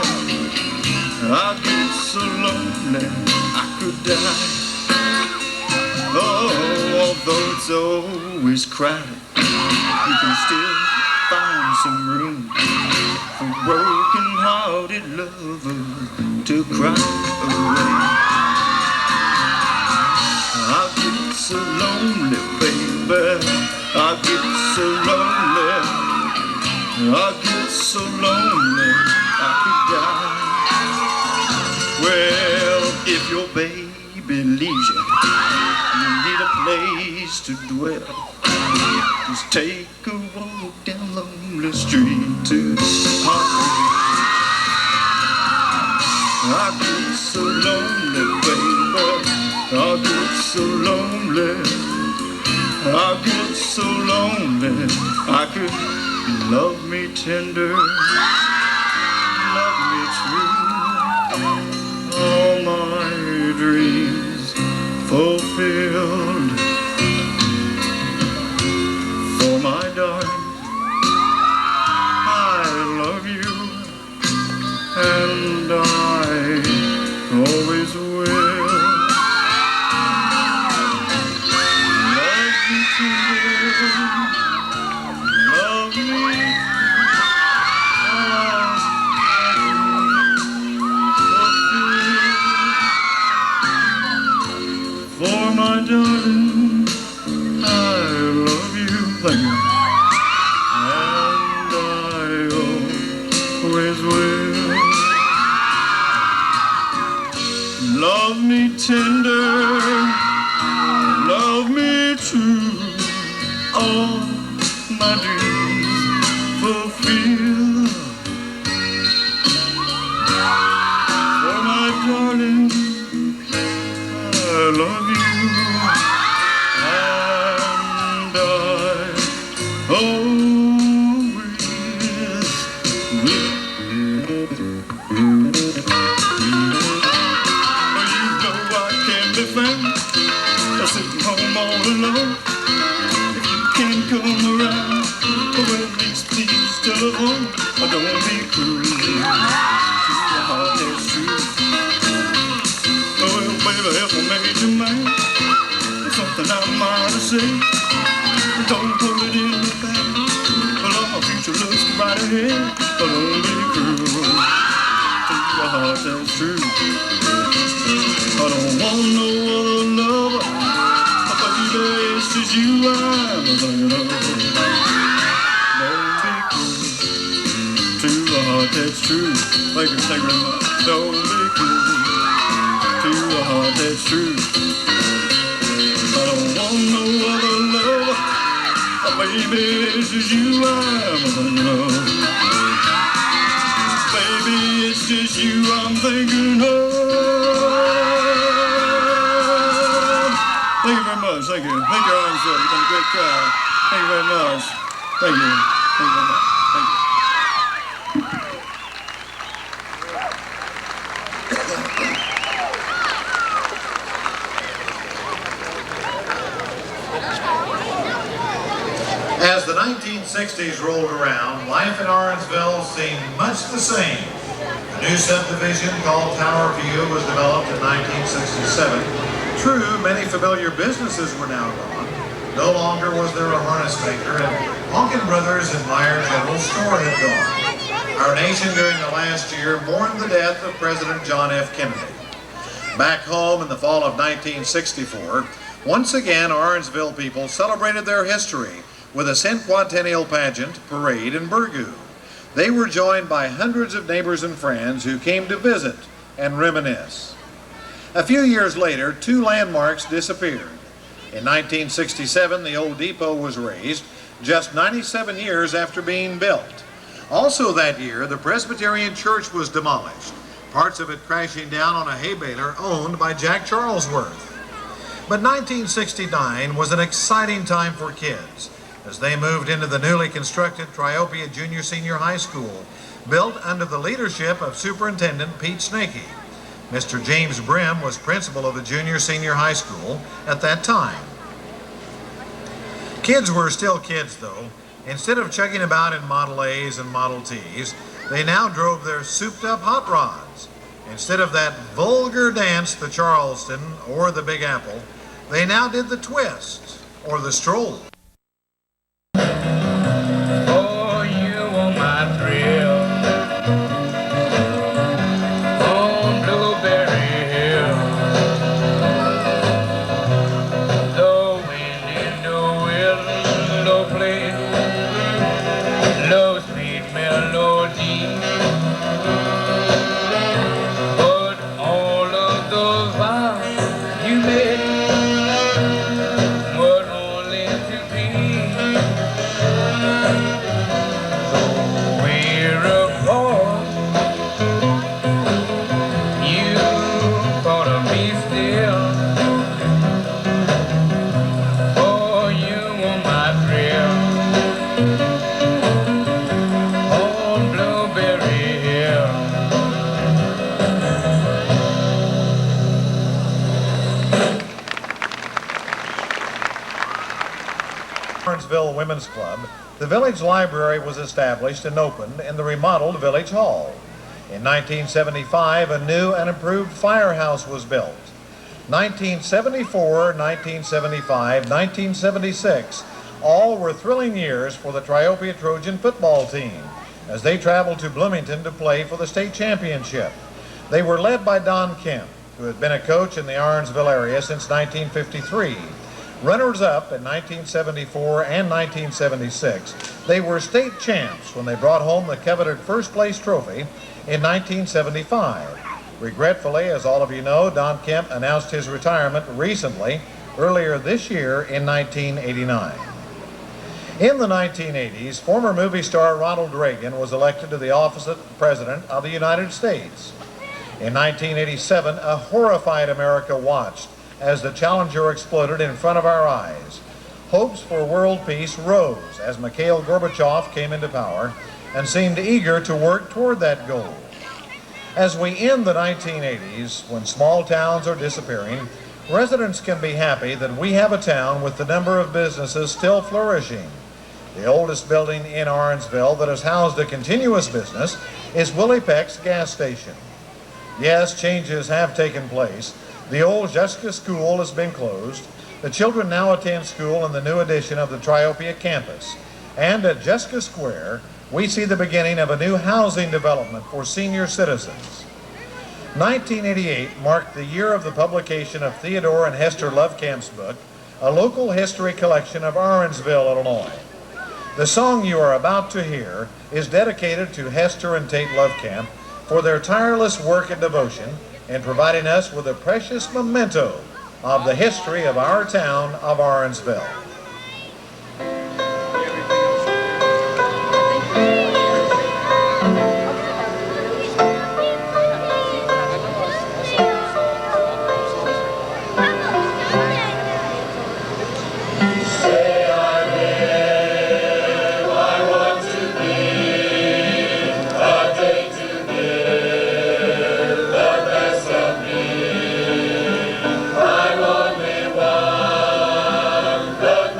I get so lonely I could die. Oh, although it's always crowded, you can still find some room for broken-hearted lovers to cry away. I get so lonely, baby. I get so lonely. I get so lonely I could die. Well, if your baby leaves you, you need a place to dwell. Just take a walk down Lonely Street to Heartbreak. I get so lonely, baby. I get so lonely. I get so lonely. I could love me tender, love me true. All my dreams fulfilled. For my darling, I love you, and I always will. Love me tender, love me. For my darling, I love you, thank you, and I always will. Love me tender, love me true, all my dreams fulfill. For my darling, I love you, and I always will. You know I can't be found sitting home all alone. If you can't come around, well, at least please telephone. Don't be cruel to your heart, that's true. Well, baby, if I made you mad, there's something I might have said. Don't put it in the bag. Well, our future looks right ahead. Don't be cruel to your heart, that's true. I don't want no other lover, baby, it's just you I'm thinking of. Don't be cruel to the heart, that's true. Thank you very much. Don't be cruel to the heart, that's true. I don't want no other lover, baby, it's just you I'm thinking of. Baby, it's just you I'm thinking of. Thank you very much. Thank you. Thank you, Arnsville. You've been a great crowd. Thank you very much. Thank you. Thank you very much. Thank you.
As the 1960s rolled around, life in Orangeville seemed much the same. A new subdivision called Tower View was developed in 1967. True, many familiar businesses were now gone. No longer was there a harness maker, and Honkin Brothers and Meyer General Store had gone. Our nation during the last year mourned the death of President John F. Kennedy. Back home in the fall of 1964, once again Orangeville people celebrated their history with a centennial pageant, parade, and burgoo. They were joined by hundreds of neighbors and friends who came to visit and reminisce. A few years later, two landmarks disappeared. In 1967, the old depot was razed, just 97 years after being built. Also that year, the Presbyterian Church was demolished, parts of it crashing down on a hay baler owned by Jack Charlesworth. But 1969 was an exciting time for kids as they moved into the newly constructed Triopia Junior Senior High School, built under the leadership of Superintendent Pete Snakey. Mr. James Brim was principal of the junior-senior high school at that time. Kids were still kids, though. Instead of chugging about in Model A's and Model T's, they now drove their souped-up hot rods. Instead of that vulgar dance, the Charleston or the Big Apple, they now did the twist or the stroll.
Oh, you are my thrill on Blueberry Hill. The wind in the willow play, low sweet melody. But all of those vows you made were only to be. We're apart. You thought of me still. Oh, you were my thrill on Blueberry Hill.
Lawrenceville Women's Club, the village library was established and opened in the remodeled village hall. In 1975, a new and improved firehouse was built. 1974, 1975, 1976, all were thrilling years for the Triopia Trojan football team as they traveled to Bloomington to play for the state championship. They were led by Don Kemp, who had been a coach in the Arensville area since 1953. Runners-up in 1974 and 1976, they were state champs when they brought home the coveted first-place trophy in 1975. Regretfully, as all of you know, Don Kemp announced his retirement recently, earlier this year in 1989. In the 1980s, former movie star Ronald Reagan was elected to the office of President of the United States. In 1987, a horrified America watched as the Challenger exploded in front of our eyes. Hopes for world peace rose as Mikhail Gorbachev came into power and seemed eager to work toward that goal. As we end the 1980s, when small towns are disappearing, residents can be happy that we have a town with the number of businesses still flourishing. The oldest building in Arensville that has housed a continuous business is Willie Peck's gas station. Yes, changes have taken place. The old Jessica School has been closed. The children now attend school in the new edition of the Triopia campus. And at Jessica Square, we see the beginning of a new housing development for senior citizens. 1988 marked the year of the publication of Theodore and Hester Lovecamp's book, A Local History Collection of Arensville, Illinois. The song you are about to hear is dedicated to Hester and Tate Lovecamp for their tireless work and devotion in providing us with a precious memento of the history of our town of Arensville.
The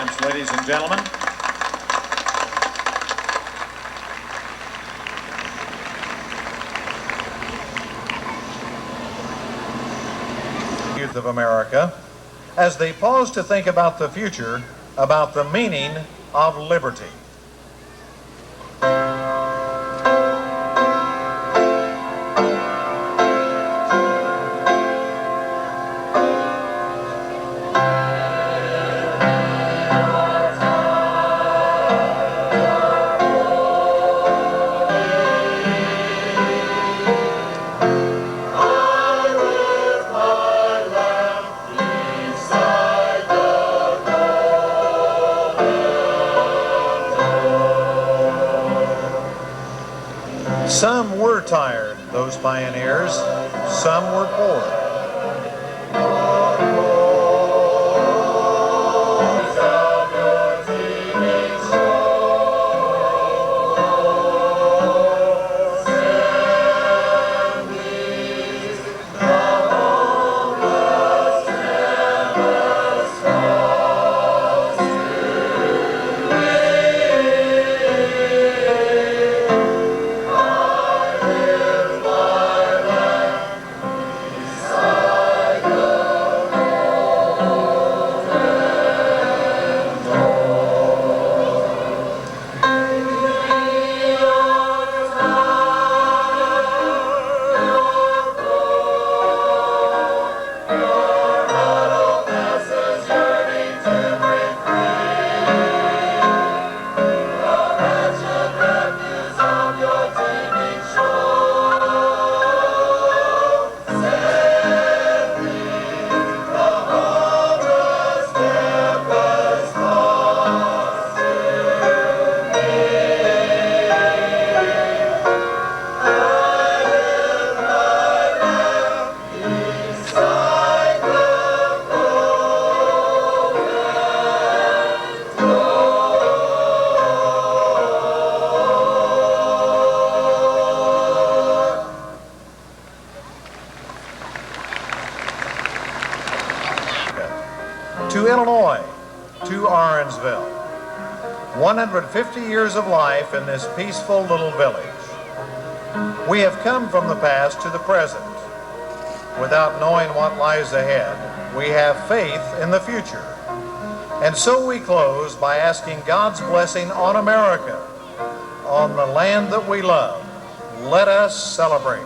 much, ladies and gentlemen. Youth of America, as they pause to think about the future, about the meaning of liberty. Some were tired, those pioneers. Some were poor. To Illinois, to Orangeville. 150 years of life in this peaceful little village. We have come from the past to the present. Without knowing what lies ahead, we have faith in the future. And so we close by asking God's blessing on America, on the land that we love. Let us celebrate.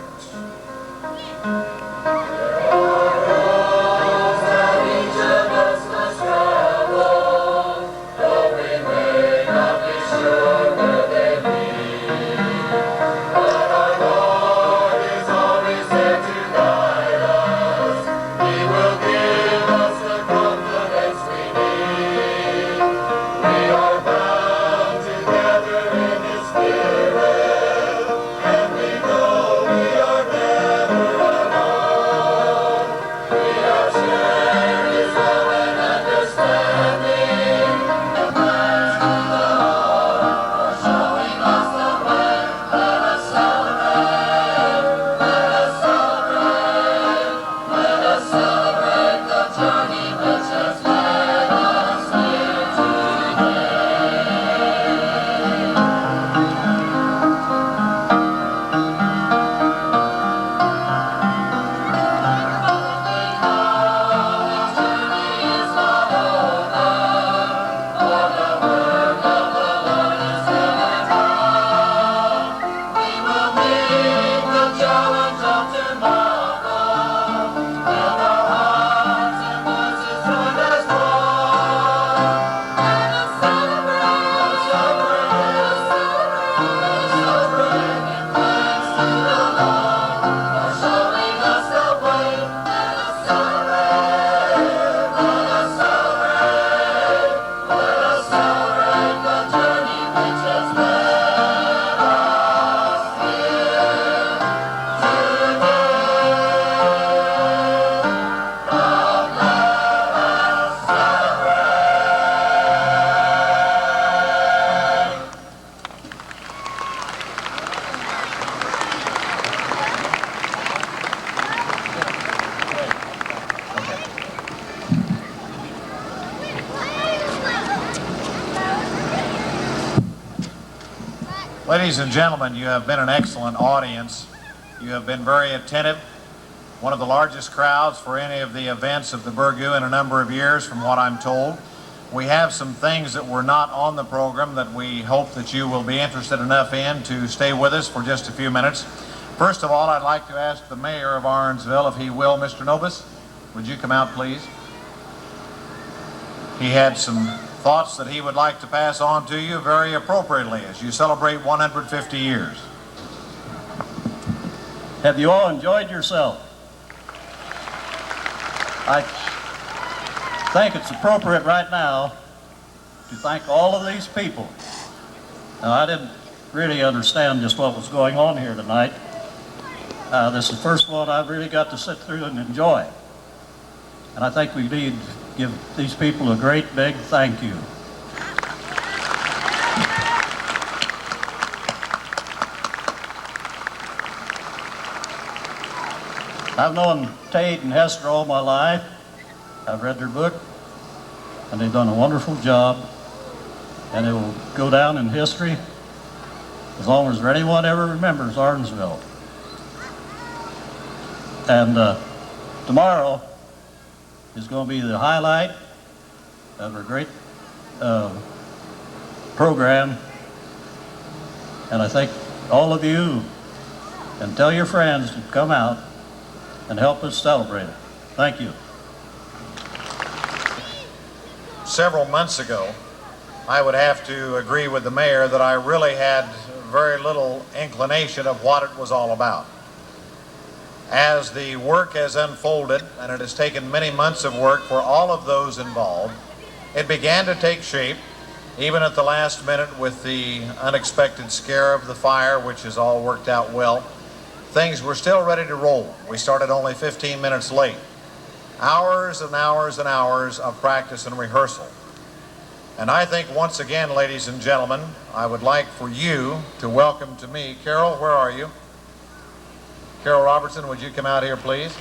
We are
Ladies and gentlemen, you have been an excellent audience. You have been very attentive. One of the largest crowds for any of the events of the Burgoo in a number of years, from what I'm told. We have some things that were not on the program that we hope that you will be interested enough in to stay with us for just a few minutes. First of all, I'd like to ask the mayor of Ironsville, if he will. Mr. Nobis, would you come out, please? He had some thoughts that he would like to pass on to you very appropriately as you celebrate 150 years.
Have you all enjoyed yourself? I think it's appropriate right now to thank all of these people. Now, I didn't really understand just what was going on here tonight. This is the first one I've really got to sit through and enjoy. And I think we need to give these people a great big thank you. I've known Tate and Hester all my life. I've read their book, and they've done a wonderful job, and it will go down in history as long as anyone ever remembers Ironsville. And tomorrow is going to be the highlight of our great program, and I think all of you, and tell your friends to come out and help us celebrate it. Thank you.
Several months ago, I would have to agree with the mayor that I really had very little inclination of what it was all about. As the work has unfolded, and it has taken many months of work for all of those involved, it began to take shape, even at the last minute with the unexpected scare of the fire, which has all worked out well. Things were still ready to roll. We started only 15 minutes late. Hours and hours and hours of practice and rehearsal. And I think once again, ladies and gentlemen, I would like for you to welcome to me, Carol, where are you? Carol Robertson, would you come out here, please?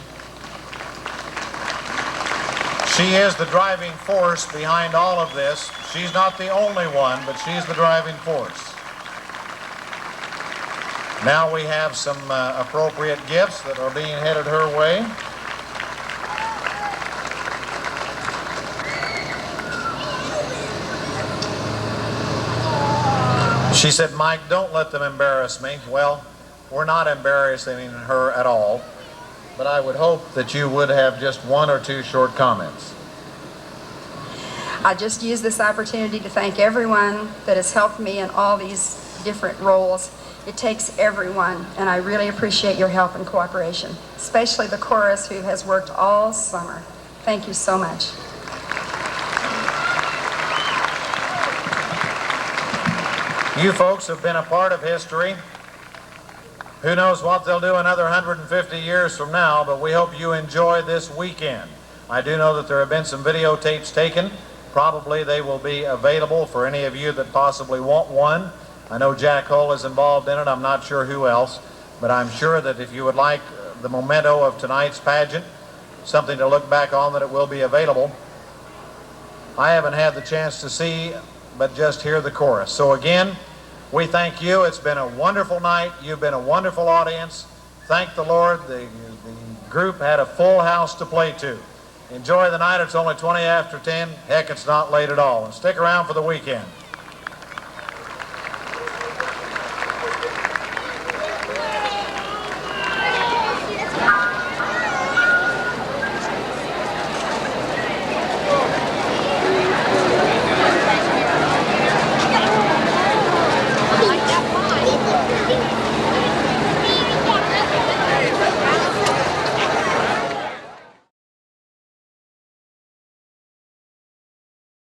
She is the driving force behind all of this. She's not the only one, but she's the driving force. Now we have some appropriate gifts that are being headed her way. She said, Mike, don't let them embarrass me. Well, we're not embarrassing her at all, but I would hope that you would have just one or two short comments.
I just use this opportunity to thank everyone that has helped me in all these different roles. It takes everyone, and I really appreciate your help and cooperation, especially the chorus who has worked all summer. Thank you so much.
You folks have been a part of history. Who knows what they'll do another 150 years from now, but we hope you enjoy this weekend. I do know that there have been some videotapes taken. Probably they will be available for any of you that possibly want one. I know Jack Hull is involved in it. I'm not sure who else, but I'm sure that if you would like the memento of tonight's pageant, something to look back on, that it will be available. I haven't had the chance to see, but just hear the chorus. So again, we thank you. It's been a wonderful night. You've been a wonderful audience. Thank the Lord. The group had a full house to play to. Enjoy the night. It's only 20 after 10. Heck, it's not late at all. And stick around for the weekend.